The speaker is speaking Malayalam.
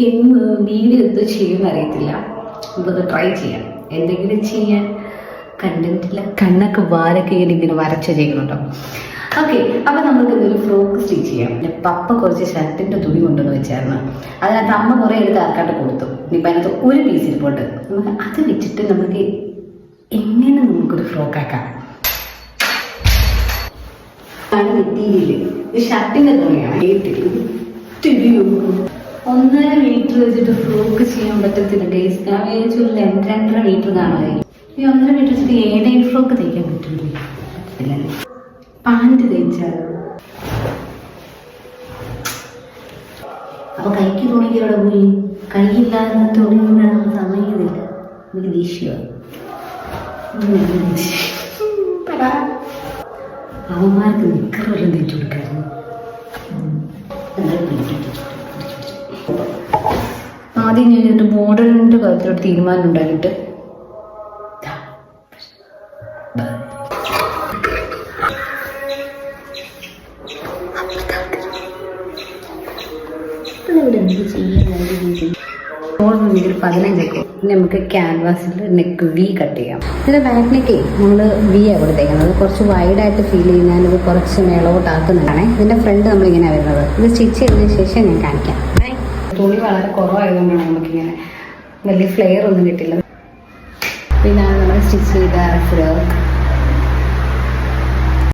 എന്ന് വീഡിയോ എന്ത് ചെയ്യുമെന്ന് അറിയത്തില്ല. നമുക്കത് ട്രൈ ചെയ്യാം. എന്തെങ്കിലും ചെയ്യാൻ കണ്ടന്റില്ല, കണ്ണൊക്കെ വാരൊക്കെ ഇങ്ങനെ വരച്ച ചെയ്യുന്നുണ്ടോ. ഓക്കെ, അപ്പം നമുക്ക് എന്തൊരു ഫ്രോക്ക് സ്റ്റിച്ച് ചെയ്യാം. എൻ്റെ പപ്പ കുറച്ച് ഷർട്ടിൻ്റെ തുണി കൊണ്ടുവന്ന് വെച്ചായിരുന്നു. അതിനകത്ത് അമ്മ കുറേ എടുത്ത് ആർക്കാട്ട് കൊടുത്തു. ഇപ്പം അതിനകത്ത് ഒരു പീസ് ഇരിപ്പുണ്ട്. നമുക്ക് അത് വെച്ചിട്ട് നമുക്ക് എങ്ങനെ നമുക്കൊരു ഫ്രോക്കാക്കാം. ആണ് മെറ്റീരിയല്. ഇത് ഷർട്ടിൻ്റെ തുണിയാണ്. 1.5 മീറ്റർ വെച്ചിട്ട് ഫ്രോക്ക് ചെയ്യാൻ പറ്റത്തില്ല ഗൈസ്. ഞാൻ വിചാരിച്ചു 2.5 മീറ്റർ കാണുമായിരിക്കും. ഈ 1.5 മീറ്റർ വെച്ചിട്ട് ഏതെങ്കിലും ഫ്രോക്ക് തയ്ക്കാൻ പറ്റില്ലേ? പറ്റത്തില്ലല്ലേ. പാൻറ് തയ്ച്ചാലോ? അപ്പൊ കൈക്ക് തുണിക്ക് അവിടെ പോയി. കൈയില്ലാതെ തുണി കൊണ്ടാണ് സമയമില്ല. എനിക്ക് ദേഷ്യമാണ്. അവന്മാർക്ക് നിക്കറെല്ലാം തയ്ച്ചു കൊടുക്കായിരുന്നു. ആദ്യം ഞാൻ ഇതിൻ്റെ മോഡലിൻ്റെ കാര്യത്തിലൊരു തീരുമാനം ഉണ്ടാക്കിയിട്ട് ഒരു 15 നമുക്ക് ക്യാൻവാസിൽ നെക്ക് വി കട്ട് ചെയ്യാം. ഇതിൻ്റെ ബാക്ക് നെക്കേ നമ്മൾ വി ആണ് കൊടുത്തേക്കുന്നത്. കുറച്ച് വൈഡായിട്ട് ഫീൽ ചെയ്ത് ഞാനിത് കുറച്ച് മേളോട്ടാക്കുന്നതാണ്. ഇതിൻ്റെ ഫ്രണ്ട് നമ്മളിങ്ങനെ വരുന്നത്. ഇത് സ്റ്റിച്ച് ചെയ്തതിന് ശേഷം ഞാൻ കാണിക്കാം. തുണി വളരെ കുറവായതുകൊണ്ടാണ് നമുക്കിങ്ങനെ വലിയ ഫ്ലെയർ ഒന്നും കിട്ടില്ല. ഇതാണ് നമ്മൾ സ്റ്റിച്ച് ചെയ്ത ഫ്രോക്ക്.